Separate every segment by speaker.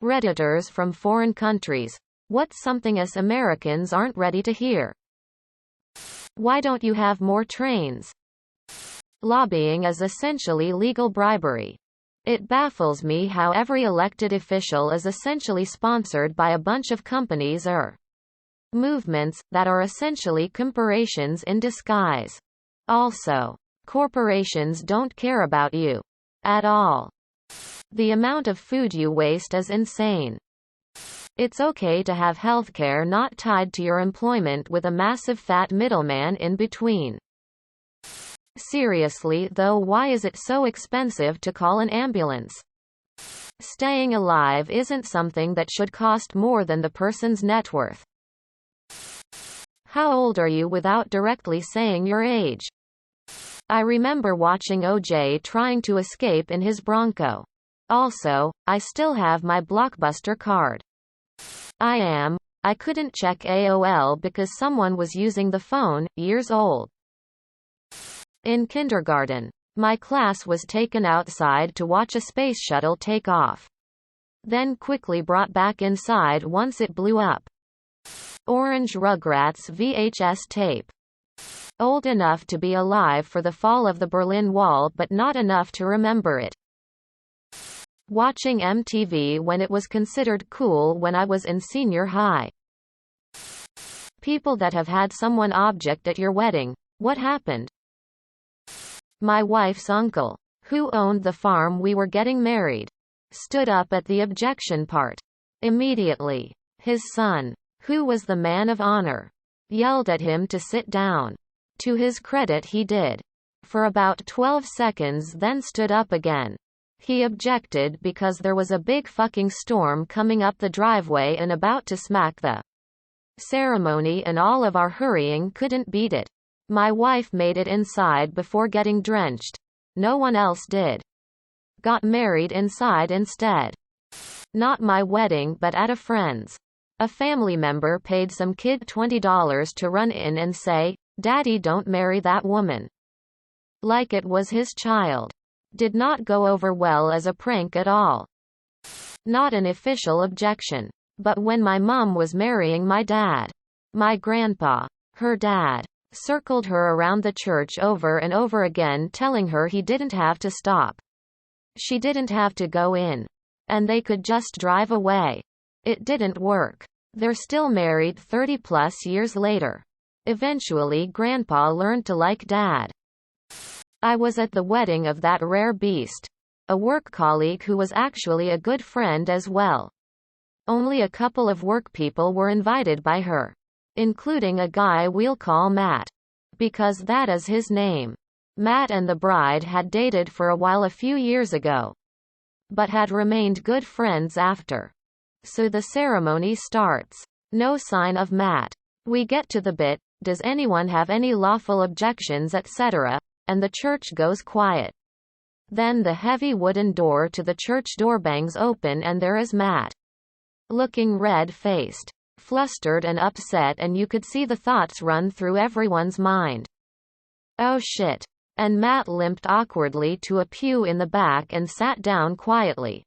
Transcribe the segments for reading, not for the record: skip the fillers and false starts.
Speaker 1: Redditors from foreign countries. What's something us Americans aren't ready to hear? Why don't you have more trains? Lobbying is essentially legal bribery. It baffles me how every elected official is essentially sponsored by a bunch of companies or movements that are essentially corporations in disguise. Also, corporations don't care about you at all. The amount of food you waste is insane. It's okay to have healthcare not tied to your employment with a massive fat middleman in between. Seriously though, why is it so expensive to call an ambulance? Staying alive isn't something that should cost more than the person's net worth. How old are you without directly saying your age? I remember watching OJ trying to escape in his Bronco. Also, I still have my Blockbuster card. I couldn't check AOL because someone was using the phone, years old. In kindergarten, my class was taken outside to watch a space shuttle take off. Then quickly brought back inside once it blew up. Orange Rugrats VHS tape. Old enough to be alive for the fall of the Berlin Wall but not enough to remember it. Watching MTV when it was considered cool when I was in senior high. People that have had someone object at your wedding. What happened? My wife's uncle, who owned the farm we were getting married, stood up at the objection part. Immediately, his son, who was the man of honor, yelled at him to sit down. To his credit, he did. For about 12 seconds, then stood up again. He objected because there was a big fucking storm coming up the driveway and about to smack the ceremony, and all of our hurrying couldn't beat it. My wife made it inside before getting drenched. No one else did. Got married inside instead. Not my wedding but at a friend's. A family member paid some kid $20 to run in and say, "Daddy, don't marry that woman." Like it was his child. Did not go over well as a prank at all. Not an official objection. But when my mom was marrying my dad, my grandpa, her dad, circled her around the church over and over again telling her he didn't have to stop. She didn't have to go in. And they could just drive away. It didn't work. They're still married 30 plus years later. Eventually Grandpa learned to like Dad. I was at the wedding of that rare beast. A work colleague who was actually a good friend as well. Only a couple of work people were invited by her. Including a guy we'll call Matt. Because that is his name. Matt and the bride had dated for a while a few years ago. But had remained good friends after. So the ceremony starts. No sign of Matt. We get to the bit, "Does anyone have any lawful objections, etc.?" and the church goes quiet. Then the heavy wooden door to the church door bangs open and there is Matt. Looking red-faced, flustered and upset, and you could see the thoughts run through everyone's mind. Oh shit. And Matt limped awkwardly to a pew in the back and sat down quietly.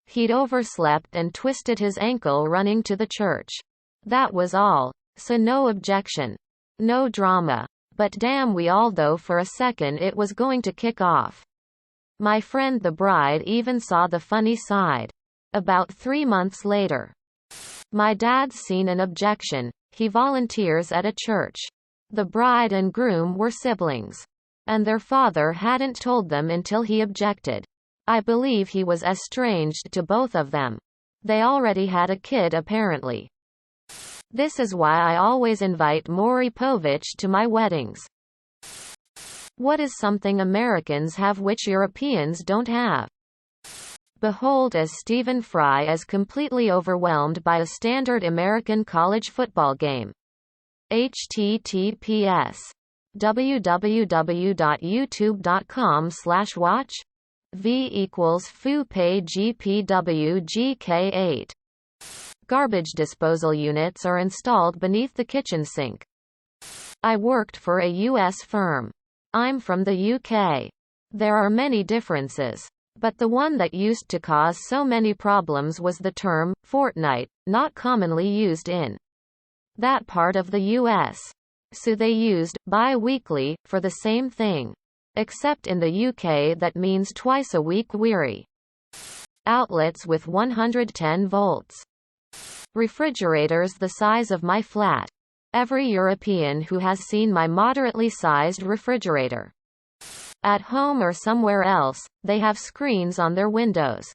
Speaker 1: He'd overslept and twisted his ankle running to the church. That was all. So no objection. No drama. But damn, we all though for a second it was going to kick off. My friend the bride even saw the funny side. About 3 months later. My dad's seen an objection. He volunteers at a church. The bride and groom were siblings. And their father hadn't told them until he objected. I believe he was estranged to both of them. They already had a kid apparently. This is why I always invite Maury Povich to my weddings. What is something Americans have which Europeans don't have? Behold, as Stephen Fry is completely overwhelmed by a standard American college football game. https://www.youtube.com/watch v=foo-pay-gpwgk8. Garbage disposal units are installed beneath the kitchen sink. I worked for a U.S. firm. I'm from the UK. There are many differences. But the one that used to cause so many problems was the term fortnight, not commonly used in that part of the U.S. So they used bi-weekly for the same thing. Except in the UK that means twice a week. Weary outlets with 110 volts. Refrigerators the size of my flat. Every European who has seen my moderately sized refrigerator at home or somewhere else, they have screens on their windows.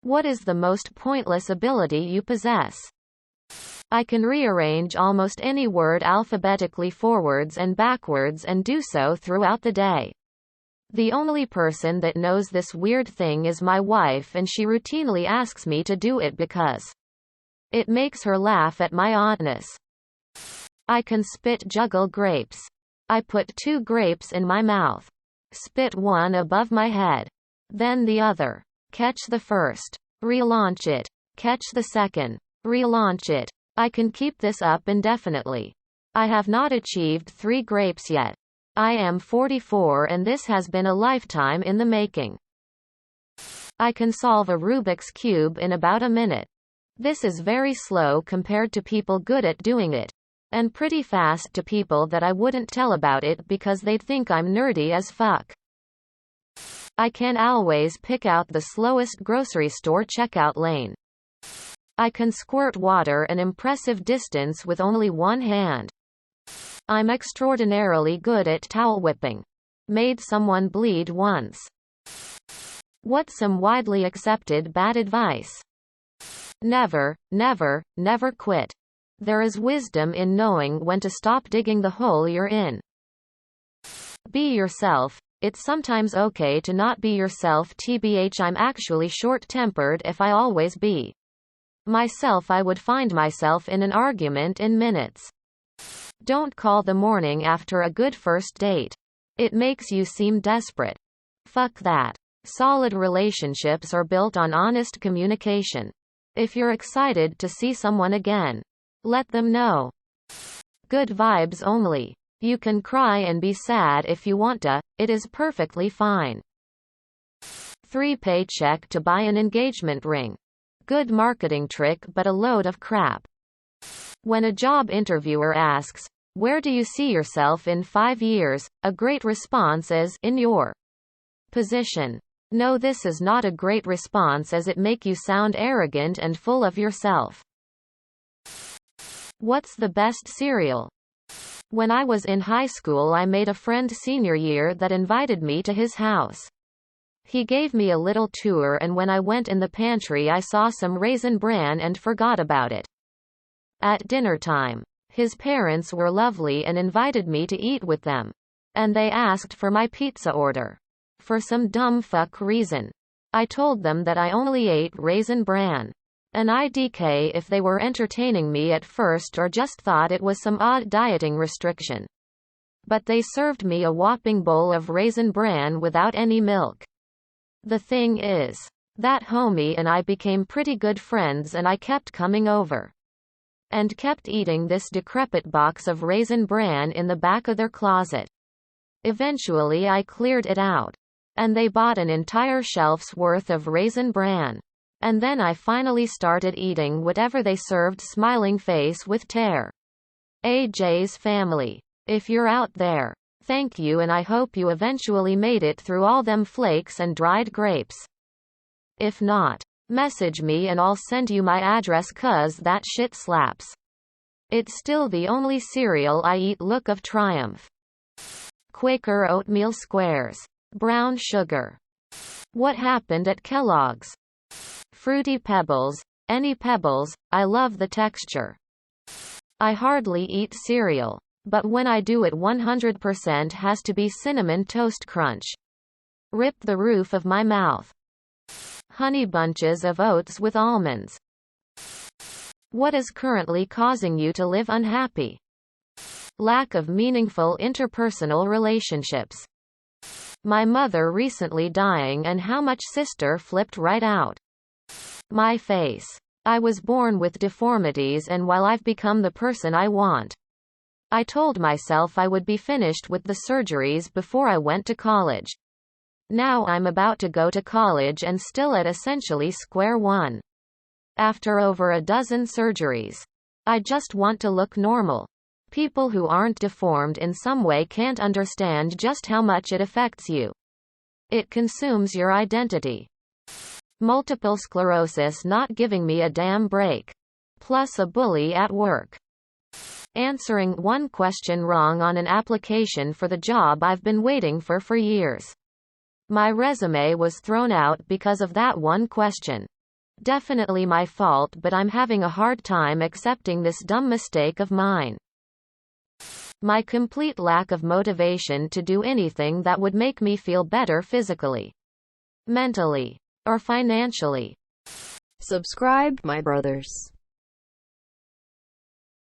Speaker 1: What is the most pointless ability you possess? I can rearrange almost any word alphabetically forwards and backwards and do so throughout the day. The only person that knows this weird thing is my wife, and she routinely asks me to do it because it makes her laugh at my oddness. I can spit juggle grapes. I put 2 grapes in my mouth. Spit one above my head. Then the other. Catch the first. Relaunch it. Catch the second. Relaunch it. I can keep this up indefinitely. I have not achieved 3 grapes yet. I am 44 and this has been a lifetime in the making. I can solve a Rubik's Cube in about a minute. This is very slow compared to people good at doing it. And pretty fast to people that I wouldn't tell about it because they'd think I'm nerdy as fuck. I can always pick out the slowest grocery store checkout lane. I can squirt water an impressive distance with only one hand. I'm extraordinarily good at towel whipping. Made someone bleed once. What's some widely accepted bad advice? Never, never, never quit. There is wisdom in knowing when to stop digging the hole you're in. Be yourself. It's sometimes okay to not be yourself. TBH, I'm actually short-tempered. If I always be myself, I would find myself in an argument in minutes. Don't call the morning after a good first date. It makes you seem desperate. Fuck that. Solid relationships are built on honest communication. If you're excited to see someone again, let them know. Good vibes only. You can cry and be sad if you want to, it is perfectly fine. 3 paycheck to buy an engagement ring. Good marketing trick but a load of crap. When a job interviewer asks, "Where do you see yourself in 5 years?" a great response is, "In your position." No, this is not a great response as it make you sound arrogant and full of yourself. What's the best cereal? When I was in high school, I made a friend senior year that invited me to his house. He gave me a little tour, and when I went in the pantry I saw some Raisin Bran and forgot about it. At dinner time, his parents were lovely and invited me to eat with them. And they asked for my pizza order. For some dumb fuck reason, I told them that I only ate Raisin Bran. An IDK if they were entertaining me at first or just thought it was some odd dieting restriction. But they served me a whopping bowl of Raisin Bran without any milk. The thing is, that homie and I became pretty good friends, and I kept coming over and kept eating this decrepit box of Raisin Bran in the back of their closet. Eventually I cleared it out, and they bought an entire shelf's worth of Raisin Bran. And then I finally started eating whatever they served, smiling face with tear. AJ's family. If you're out there, thank you, and I hope you eventually made it through all them flakes and dried grapes. If not, message me and I'll send you my address, 'cause that shit slaps. It's still the only cereal I eat. Look of triumph. Quaker oatmeal squares. Brown sugar. What happened at Kellogg's? Fruity Pebbles. Any Pebbles, I love the texture. I hardly eat cereal, but when I do, it 100% has to be Cinnamon Toast Crunch. Rip the roof of my mouth. Honey Bunches of Oats with almonds. What is currently causing you to live unhappy? Lack of meaningful interpersonal relationships. My mother recently dying, and how much sister flipped right out. My face. I was born with deformities, and while I've become the person I want, I told myself I would be finished with the surgeries before I went to college. Now I'm about to go to college and still at essentially square one. After over a dozen surgeries. I just want to look normal. People who aren't deformed in some way can't understand just how much it affects you. It consumes your identity. Multiple sclerosis not giving me a damn break. Plus a bully at work. Answering one question wrong on an application for the job I've been waiting for years. My resume was thrown out because of that one question. Definitely my fault, but I'm having a hard time accepting this dumb mistake of mine. My complete lack of motivation to do anything that would make me feel better physically, mentally, or financially.
Speaker 2: Subscribe, my brothers.